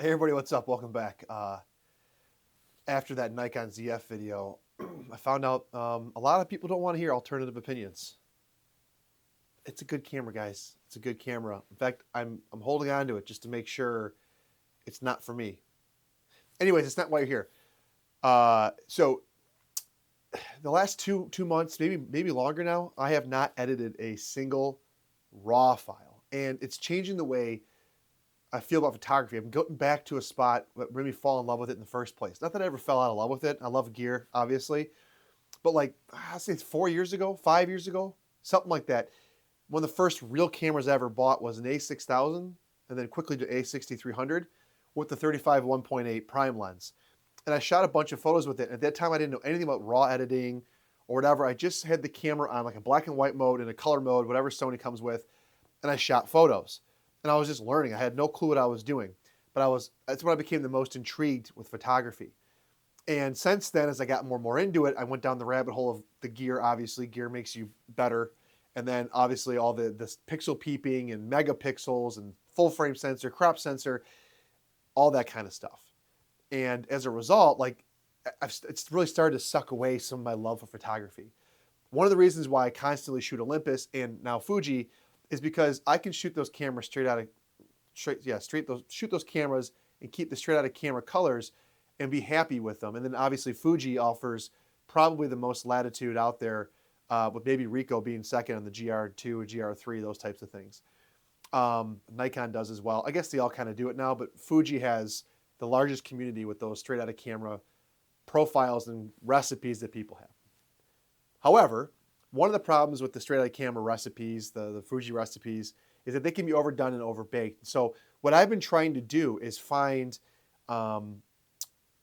Hey everybody, what's up? Welcome back. After that Nikon ZF video, I found out a lot of people don't want to hear alternative opinions. It's a good camera, guys. It's a good camera. In fact, I'm holding on to it just to make sure it's not for me. Anyways, it's not why you're here. So the last two months, maybe longer now, I have not edited a single RAW file, and it's changing the way I feel about photography. I'm going back to a spot that made me fall in love with it in the first place. Not that I ever fell out of love with it. I love gear, obviously. But like, I'll say it's 4 years ago, 5 years ago, something like that. One of the first real cameras I ever bought was an A6000 and then quickly to A6300 with the 35 1.8 prime lens. And I shot a bunch of photos with it. At that time, I didn't know anything about raw editing or whatever. I just had the camera on like a black and white mode and a color mode, whatever Sony comes with, and I shot photos. And I was just learning. I had no clue what I was doing. But that's when I became the most intrigued with photography. And since then, as I got more and more into it, I went down the rabbit hole of the gear. Obviously, gear makes you better. And then obviously all the pixel peeping and megapixels and full frame sensor, crop sensor, all that kind of stuff. And as a result, it's really started to suck away some of my love for photography. One of the reasons why I constantly shoot Olympus and now Fuji is because I can shoot those cameras shoot those cameras and keep the straight out of camera colors and be happy with them. And then obviously Fuji offers probably the most latitude out there, with maybe Ricoh being second on the GR2 or GR3, those types of things. Nikon does as well. I guess they all kind of do it now, but Fuji has the largest community with those straight out of camera profiles and recipes that people have. However, one of the problems with the straight out of camera recipes, the Fuji recipes, is that they can be overdone and overbaked. So what I've been trying to do is find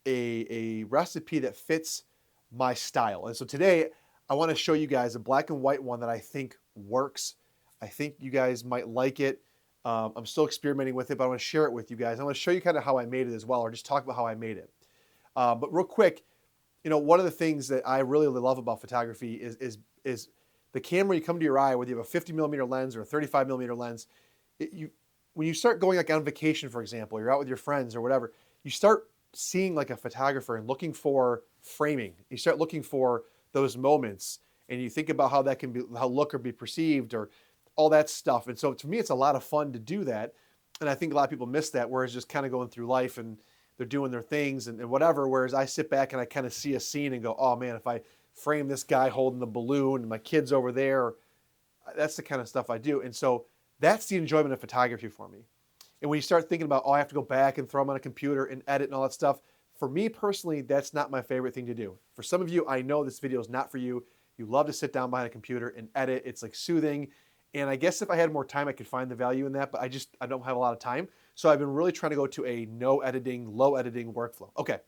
a recipe that fits my style. And so today I want to show you guys a black and white one that I think works. I think you guys might like it. I'm still experimenting with it, but I want to share it with you guys. I want to show you kind of how I made it as well, or just talk about how I made it. But real quick, one of the things that I really love about photography is the camera you come to your eye, whether you have a 50 millimeter lens or a 35 millimeter lens. When you start going like on vacation, for example, you're out with your friends or whatever, you start seeing like a photographer and looking for framing. You start looking for those moments, and you think about how that can be, how look or be perceived, or all that stuff. And so to me, it's a lot of fun to do that. And I think a lot of people miss that, whereas just kind of going through life and they're doing their things and whatever. Whereas I sit back and I kind of see a scene and go, oh man, if I frame this guy holding the balloon and my kid's over there, that's the kind of stuff I do. And so that's the enjoyment of photography for me. And when you start thinking about, oh, I have to go back and throw them on a computer and edit and all that stuff, for me personally, that's not my favorite thing to do. For some of you, I know this video is not for you. You love to sit down behind a computer and edit. It's like soothing. And I guess if I had more time, I could find the value in that, but I don't have a lot of time. So I've been really trying to go to a no editing, low editing workflow. Okay,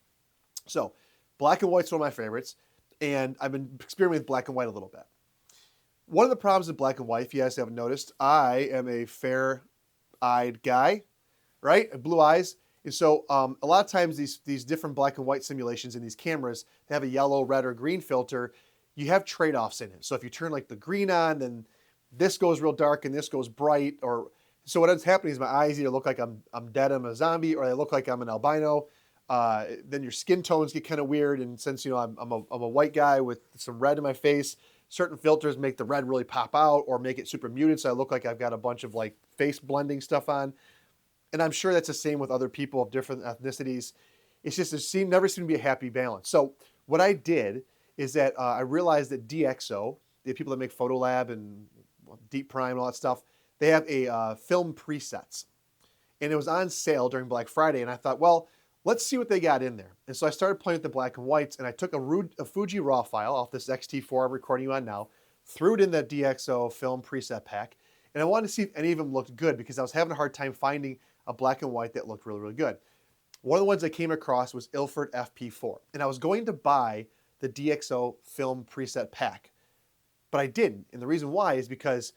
so black and white's one of my favorites, and I've been experimenting with black and white a little bit. One of the problems with black and white, if you guys haven't noticed, I am a fair-eyed guy, right? Blue eyes. And so a lot of times these different black and white simulations in these cameras, they have a yellow, red, or green filter. You have trade-offs in it. So if you turn like the green on, then this goes real dark and this goes bright. Or so what ends up happening is my eyes either look like I'm dead, I'm a zombie, or they look like I'm an albino. Then your skin tones get kind of weird. And since I'm a white guy with some red in my face, certain filters make the red really pop out or make it super muted, so I look like I've got a bunch of like face blending stuff on. And I'm sure that's the same with other people of different ethnicities. It's just never seemed to be a happy balance. So what I did is that I realized that DxO, the people that make Photolab and Deep Prime and all that stuff, they have a film presets. And it was on sale during Black Friday, and I thought, well, let's see what they got in there. And so I started playing with the black and whites, and I took a Fuji RAW file off this X-T4 I'm recording you on now, threw it in the DxO film preset pack, and I wanted to see if any of them looked good because I was having a hard time finding a black and white that looked really, really good. One of the ones I came across was Ilford FP4, and I was going to buy the DxO film preset pack, but I didn't. And the reason why is because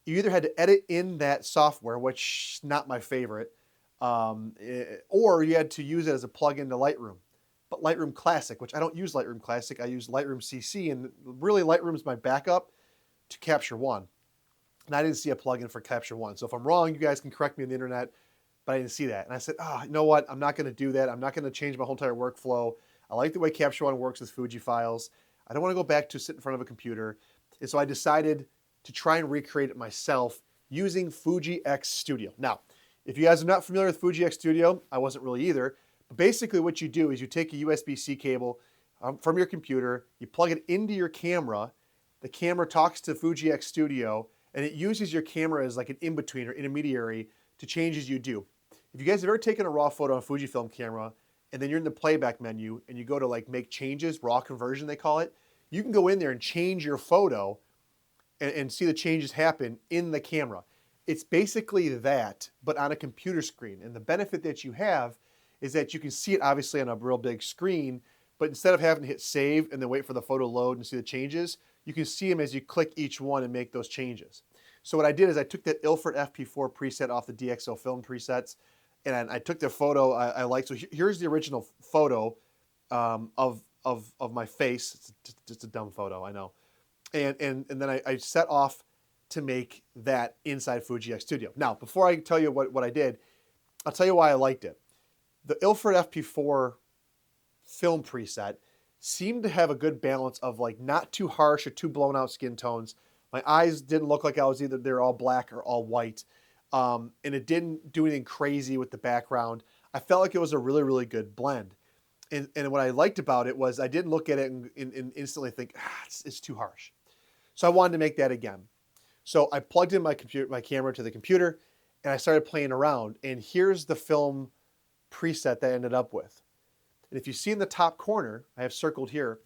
you either had to edit in that software, which is not my favorite, or you had to use it as a plug-in to Lightroom. But Lightroom Classic, which I don't use Lightroom Classic, I use Lightroom CC, and really Lightroom's my backup to Capture One. And I didn't see a plugin for Capture One. So if I'm wrong, you guys can correct me on the internet, but I didn't see that. And I said, you know what? I'm not going to do that. I'm not going to change my whole entire workflow. I like the way Capture One works with Fuji files. I don't want to go back to sit in front of a computer. And so I decided to try and recreate it myself using Fuji X Studio. Now, if you guys are not familiar with Fuji X Studio, I wasn't really either. But basically what you do is you take a USB-C cable from your computer, you plug it into your camera, the camera talks to Fuji X Studio, and it uses your camera as like an in-between or intermediary to changes you do. If you guys have ever taken a raw photo on a Fujifilm camera, and then you're in the playback menu, and you go to like make changes, raw conversion they call it, you can go in there and change your photo and see the changes happen in the camera. It's basically that, but on a computer screen. And the benefit that you have is that you can see it obviously on a real big screen, but instead of having to hit save and then wait for the photo to load and see the changes, you can see them as you click each one and make those changes. So what I did is I took that Ilford FP4 preset off the DxO film presets, and I took the photo I liked. So here's the original photo of my face. It's just a dumb photo, I know. And then I set off to make that inside Fuji X Studio. Now, before I tell you what I did, I'll tell you why I liked it. The Ilford FP4 film preset seemed to have a good balance of like not too harsh or too blown out skin tones. My eyes didn't look like I was either they're all black or all white. And it didn't do anything crazy with the background. I felt like it was a really, really good blend. And what I liked about it was I didn't look at it and instantly think, it's too harsh. So I wanted to make that again. So I plugged in my camera to the computer, and I started playing around. And here's the film preset that I ended up with. And if you see in the top corner, I have circled here,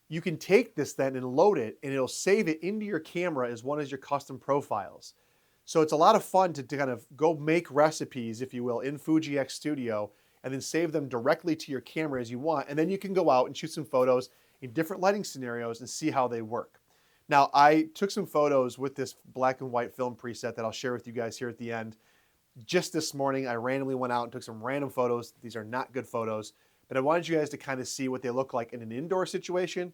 you can take this then and load it, and it'll save it into your camera as one of your custom profiles. So it's a lot of fun to kind of go make recipes, if you will, in Fuji X Studio, and then save them directly to your camera as you want. And then you can go out and shoot some photos in different lighting scenarios and see how they work. Now, I took some photos with this black and white film preset that I'll share with you guys here at the end. Just this morning, I randomly went out and took some random photos. These are not good photos, but I wanted you guys to kind of see what they look like in an indoor situation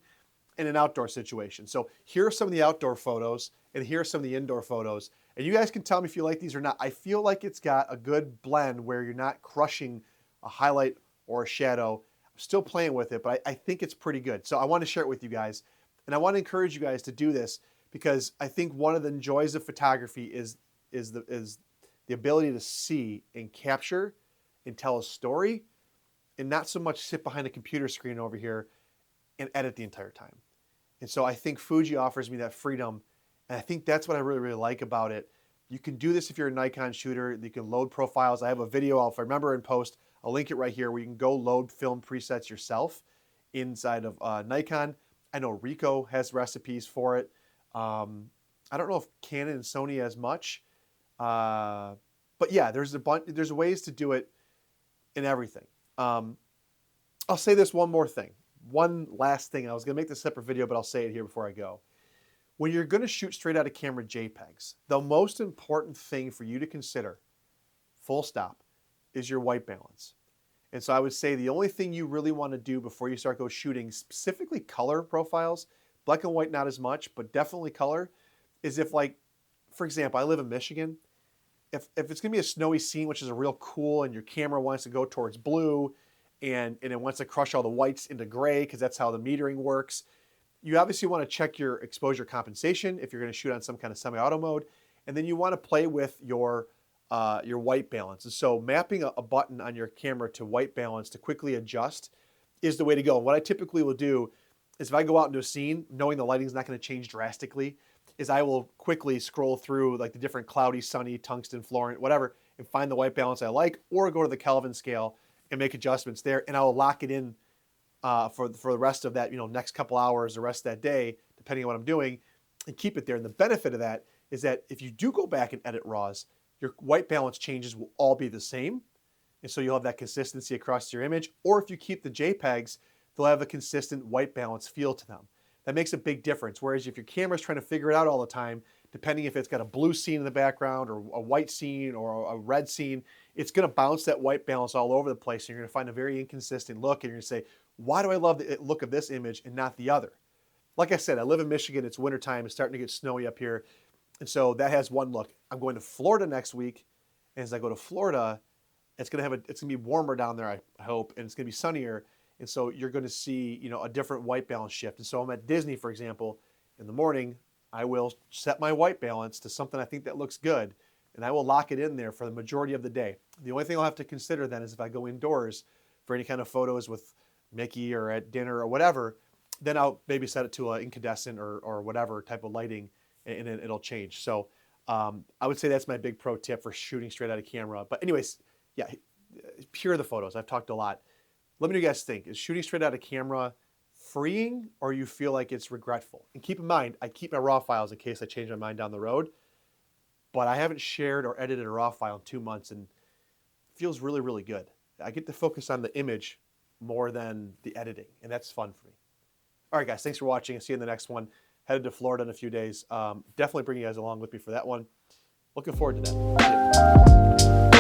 and an outdoor situation. So here are some of the outdoor photos, and here are some of the indoor photos. And you guys can tell me if you like these or not. I feel like it's got a good blend where you're not crushing a highlight or a shadow. I'm still playing with it, but I think it's pretty good. So I want to share it with you guys. And I want to encourage you guys to do this because I think one of the joys of photography is the ability to see and capture and tell a story and not so much sit behind a computer screen over here and edit the entire time. And so I think Fuji offers me that freedom, and I think that's what I really, really like about it. You can do this if you're a Nikon shooter. You can load profiles. I have a video, if I remember in post, I'll link it right here, where you can go load film presets yourself inside of Nikon. I know Ricoh has recipes for it. I don't know if Canon and Sony has much, but yeah, there's ways to do it in everything. I'll say this one more thing. One last thing. I was going to make this a separate video, but I'll say it here before I go. When you're going to shoot straight out of camera JPEGs, the most important thing for you to consider, full stop, is your white balance. And so I would say the only thing you really want to do before you start shooting, specifically color profiles, black and white not as much, but definitely color, is if, like, for example, I live in Michigan. If it's going to be a snowy scene, which is a real cool, and your camera wants to go towards blue, and it wants to crush all the whites into gray because that's how the metering works, you obviously want to check your exposure compensation if you're going to shoot on some kind of semi-auto mode, and then you want to play with your white balance. And so mapping a button on your camera to white balance to quickly adjust is the way to go. And what I typically will do is if I go out into a scene, knowing the lighting's not going to change drastically, is I will quickly scroll through like the different cloudy, sunny, tungsten, fluorescent, whatever, and find the white balance I like, or go to the Kelvin scale and make adjustments there. And I will lock it in for the rest of that, next couple hours, the rest of that day, depending on what I'm doing, and keep it there. And the benefit of that is that if you do go back and edit RAWs, your white balance changes will all be the same. And so you'll have that consistency across your image. Or if you keep the JPEGs, they'll have a consistent white balance feel to them. That makes a big difference. Whereas if your camera's trying to figure it out all the time, depending if it's got a blue scene in the background or a white scene or a red scene, it's going to bounce that white balance all over the place. And you're going to find a very inconsistent look. And you're going to say, why do I love the look of this image and not the other? Like I said, I live in Michigan. It's wintertime. It's starting to get snowy up here. And so that has one look. I'm going to Florida next week, And as I go to Florida, it's gonna be warmer down there, I hope, and it's gonna be sunnier. And so you're gonna see, you know, a different white balance shift. And so I'm at Disney, for example, in the morning, I will set my white balance to something I think that looks good, and I will lock it in there for the majority of the day. The only thing I'll have to consider then is if I go indoors for any kind of photos with Mickey or at dinner or whatever, then I'll maybe set it to an incandescent or whatever type of lighting, and it'll change. So I would say that's my big pro tip for shooting straight out of camera. But anyways, yeah, pure the photos. I've talked a lot. Let me know what you guys think. Is shooting straight out of camera freeing, or you feel like it's regretful? And keep in mind, I keep my raw files in case I change my mind down the road, but I haven't shared or edited a raw file in 2 months, and it feels really, really good. I get to focus on the image more than the editing, and that's fun for me. All right, guys, thanks for watching. I'll see you in the next one. Headed to Florida in a few days. Definitely bring you guys along with me for that one. Looking forward to that.